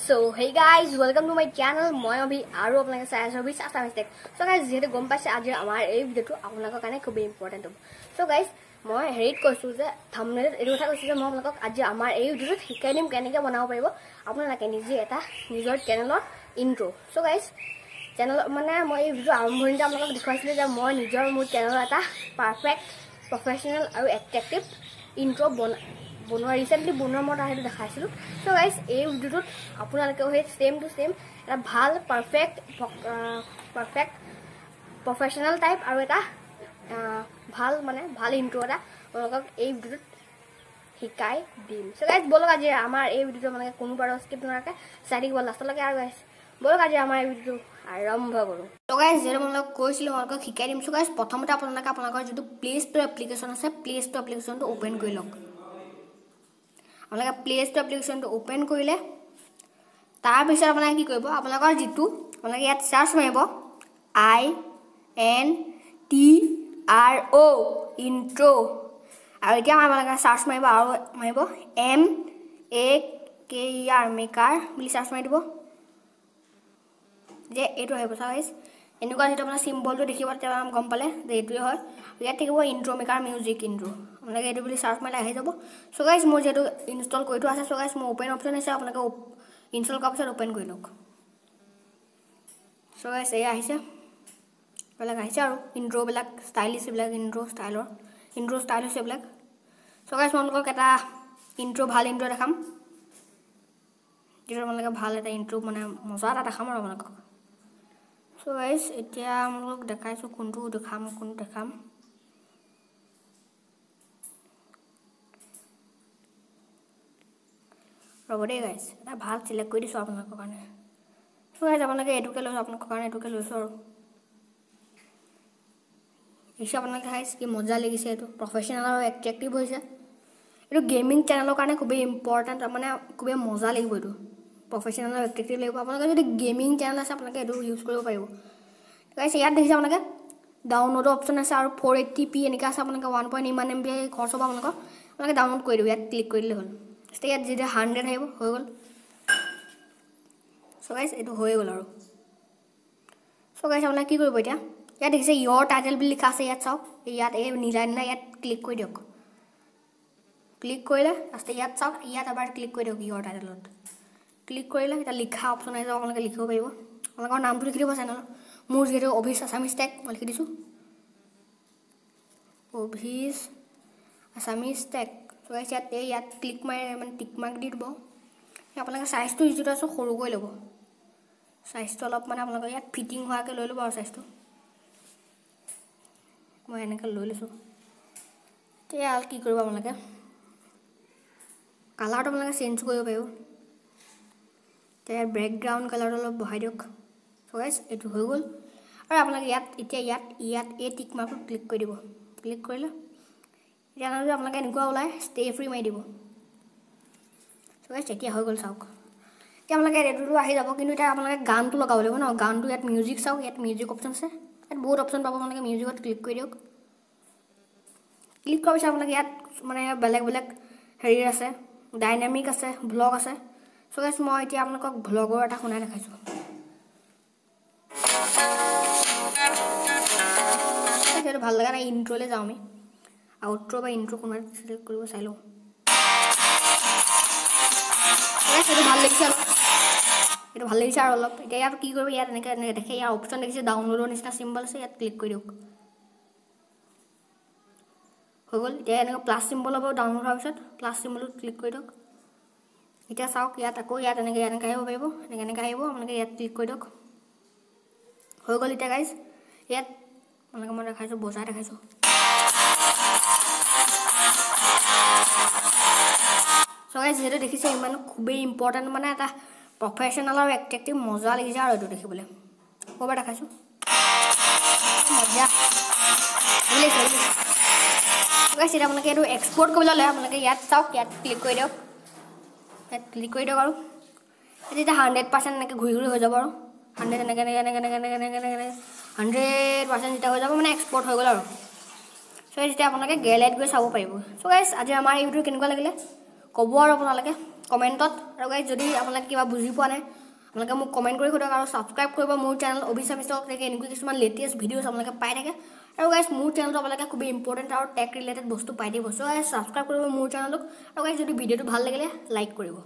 So hey guys, welcome to my channel. মই অভি আৰু আপোনালোকে চাই আছে অভি চাচা মিস্টেক. So guys, যেহেতু গম পাইছে আজি আমাৰ এই ভিডিওটো আপোনালোকৰ কাৰণে খুব ইম্পৰ্টেন্ট হ'ব. So guys, মই হেৰিত কৈছো যে থাম্বনেলত এই কথা কৈছো যে মই আপোনালোকক আজি আমাৰ এই ভিডিওটো শিকাই দিম কেনেকৈ বনাব পাৰিব আপোনালোকে নিজে এটা নিজৰ চেনেলৰ ইন্ট্ৰো. So guys, চেনেল মানে মই এই ভিডিও আৰম্ভণিতে আপোনালোকক দেখুৱাইছিলো যে মই নিজৰ মোৰ চেনেলৰ এটা পাৰফেক্ট প্ৰফেশনাল আৰু এট্ৰেক্টিভ ইন্ট্ৰো বনোৱা ৰিসেন্টলি বনোৱা মই তাহেটো দেখাইছিলো. সো গাইস এই ভিডিওটোত আপোনালোকে হৈ সেম টু সেম এটা ভাল পারফেক্ট প্রফেশনাল টাইপ আৰু এটা ভাল মানে ভাল ইন্ট্ৰো এটা আপোনালোকক এই ভিডিওটোত শিকাই দিম. সো গাইস বলক আজি আমাৰ এই ভিডিওটো মানে কোনো বাৰ স্কিপ নকৰাকে চাই থাকিব লাষ্টলৈকে. আৰু গাইস বলক আজি আমাৰ এই ভিডিওটো আৰম্ভ কৰো. সো গাইস যেনে মই কৈছিলো আপোনালোকক শিকাই দিম. সো গাইস প্ৰথমতে আপোনালোকৰ যেটো প্লে ষ্টৰ এপ্লিকেশন আছে প্লে ষ্টৰ এপ্লিকেশনটো ওপেন কৰি লওক. আপোনালোকে প্লে ষ্টৰ এপ্লিকেশনটো ওপেন কৰিলে তাৰ পিছত আপোনালোকে কি কৰিব আপোনালোকৰ যেটো আপোনালোকে ইয়াত সাৰ্চ মাৰিব INTRO ইন্ট্ৰো আৰু এতিয়া আপোনালোকে সাৰ্চ মাৰিব আৰু মাৰিব MAKER মেকাৰ বুলি সাৰ্চ মাৰি দিব যে এটো আহিব. গাইস এনেকুৱা যেটো আপোনাৰ সিম্বলটো দেখিব তেতিয়া গম পালে যে এটোই হয়. ইয়াত থাকিব ইন্ট্ৰো মেকাৰ মিউজিক ইন্ট্ৰো আপোনালোকে এটো বুলি সাৰ্চ মাৰিলে আহি যাব. সো গাইস মোৰ যেটো ইনষ্টল কৰি থোৱা আছে. সো গাইস মোৰ ওপেন অপচন আছে আপোনালোকে ইনষ্টল কৰাৰ পিছত ওপেন কৰি লওক. সো গাইস এই আহিছে বেলেগ আহিছে আৰু ইন্ট্ৰো বিলাক ষ্টাইলিশ বিলাক ইন্ট্ৰো ষ্টাইলিশ বিলাক. সো গাইস মই আপোনালোকক এটা ইন্ট্ৰো ভাল ইন্ট্ৰো দেখাম যেটো আপোনালোকে ভাল এটা ইন্ট্ৰো মানে মজা এটা দেখাম আৰু আপোনালোকক. সো গাইস এতিয়া আপোনালোকক দেখাইছো কোনটো দেখাম ৰবদে গাইস এটা ভাল সিলেক্ট কৰি দিছো আপোনালোকৰ কাৰণে. সো গাইস আপোনালোকে এটোকে লৈছো আপোনালোকৰ কাৰণে এটোকে লৈছো আৰু এইটো আপোনালোকে গাইস কি মজা লাগিছে. এটো প্ৰফেশনাল আৰু এট্ৰেক্টিভ হৈছে. এটো গেমিং চেনেলৰ কাৰণে খুব ইম্পৰ্টেন্ট মানে খুব মজা লাগিব. এটো প্ৰফেশনাল আৰু এট্ৰেক্টিভ লাগিব. আপোনালোকে যদি গেমিং চেনেল আছে আপোনালোকে এটো ইউজ কৰিব পাৰিব. গাইস ইয়াত দেখিছে আপোনালোকে ডাউনলোড অপচন আছে আৰু 480p এনেকা আছে. আপোনালোকে 1.1 MB খৰচ হ'ব আপোনালোকে ডাউনলোড কৰি দিব. ইয়াত ক্লিক কৰি দিলে হ'ল. ইয়াত যেটা 100 আহিব হৈ গল. সো গাইস এটো হৈ গল আৰু সো গাইস আপোনালোকে কি কৰিব এতিয়া ইয়াত দেখিছে ইয়ৰ টাইটেল বুলি লিখা আছে. ইয়াত চাওক ইয়াত এই নীলা ইয়াত ক্লিক কৰি দিয়ক. ক্লিক কৰিলে আস্তে ইয়াত চাওক ইয়াত এবাৰ ক্লিক কৰি দিয়ক. ইয়ৰ টাইটেলত ক্লিক কৰিলে এটা লিখা অপচন আহিব. আপোনালোকে লিখিব পাৰিব আপোনালোকৰ নামটো লিখি দিব চেনেলৰ. মোৰ যেটো অভিস আসামিজ টেক মই লিখি দিছো অভিস আসামিজ টেক. সো গাইস ইয়াত ক্লিক মাৰি মানে টিক মাৰ্ক দি দিব. আপোনালোকে সাইজটো যেটো আছে সৰু কৰি ল'ব. সাইজটো অলপ মানে আপোনালোকে ইয়াত ফিটিং হোৱাকে লৈ ল'ব আৰু সাইজটো মই এনেকৈ লৈ লৈছো. তেতিয়া আৰু কি কৰিব আপোনালোকে কালাৰটো আপোনালোকে চেঞ্জ কৰিব পাৰিব. তেতিয়া ব্যাকগ্ৰাউণ্ড কালাৰটো অলপ বঢ়াই দিয়ক. সো গাইস এটো হৈ গল আৰু আপোনালোকে ইয়াত এই টিক মাৰ্কটো ক্লিক কৰি দিব. ক্লিক কৰিলে এতিয়া আপোনালোকে এনেকুৱা ওলাই ষ্টে ফ্ৰী মাৰি দিব. সো গাইস এতিয়া হৈ গল চাওক. এতিয়া আপোনালোকে এটোটো আহি যাব কিন্তু এটা আপোনালোকে গানটো লগাব লাগিব ন. গানটো ইয়াত মিউজিক চাওক ইয়াত মিউজিক অপচন আছে. ইয়াত বহুত অপচন পাব. আপোনালোকে মিউজিকত ক্লিক কৰি দিয়ক. ক্লিক কৰাৰ পিছত আপোনালোকে ইয়াত মানে বেলেগ হেৰি আছে ডাইনামিক আছে ব্লগ আছে. সো গাইস মই এতিয়া আপোনালোকক ব্লগৰ এটা শুনাই দেখাইছো. এটা ভাল লাগা নাই ইন্ট্ৰোলে যাও আমি আউট্ৰো বা ইন্ট্ৰো কোনবা সিলেক্ট কৰিব চাই লও. এটা ভাল লাগিছে আৰু অলপ. এতিয়া ইয়াত কি কৰিব ইয়াত এনেকৈ দেখে ইয়াৰ অপচন দেখিছে ডাউনলোডৰ নিচিনা সিম্বল আছে. ইয়াত ক্লিক কৰি দিয়ক হৈ গল. এতিয়া এনেকৈ প্লাস সিম্বল হ'ব ডাউনলোড হোৱাৰ পিছত প্লাস সিম্বলত ক্লিক কৰি দিয়ক. এতিয়া চাওক ইয়াত আকৌ ইয়াত এনেকৈ আহিব পাৰিব এনেকৈ আহিব. আপোনালোকে ইয়াত ক্লিক কৰি দিয়ক হৈ গল. এতিয়া গাইস ইয়াত আপোনালোকে মই দেখাইছো বজাই দেখাইছো. সো গাইস যেটো দেখিছে ইমান খুবেই ইম্পৰ্টেন্ট মানে এটা প্ৰফেশনাল আৰু এট্ৰেক্টিভ মজা লাগিছে আৰু এটো দেখিবলৈ কবা দেখাইছো মজা লাগিছে. গাইস এটা আপোনালোকে এটো এক্সপোৰ্ট কৰিবলৈ হ'লে আপোনালোকে ইয়াত চাওক ইয়াত ক্লিক কৰি দিয়ক. ইয়াত ক্লিক কৰি দিয়ক আৰু এটা 100% এনেকৈ ঘূৰি হৈ যাব আৰু 100 এনেকৈ 100% যেটা হৈ যাব মানে এক্সপোৰ্ট হৈ গল আৰু. সো যেতিয়া আপোনালোকে গেলেৰিত গৈ চাব পাৰিব. সো গাইস আজি আমাৰ এই ভিডিও কেনেকুৱা লাগিলে ক'ব আৰু আপোনালোকে কমেণ্টত। আৰু গাইজ যদি আপোনালোকে কিবা বুজি পোৱা নাই আপোনালোকে মোক কমেণ্ট কৰি সোধক আৰু ছাবস্ক্ৰাইব কৰিব মোৰ চেনেল অভিচামিষ্টক তেনেকৈ এনেকুৱা কিছুমান লেটেষ্ট ভিডিঅ'ছ আপোনালোকে পাই থাকে। আৰু গাইজ মোৰ চেনেলটো আপোনালোকে খুবেই ইম্পৰ্টেণ্ট আৰু টেক ৰিলেটেড বস্তু পাই দিব। চ' গাইজ ছাবস্ক্ৰাইব কৰিব মোৰ চেনেলটোক। আৰু গাইজ যদি ভিডিঅ'টো ভাল লাগিলে লাইক কৰিব।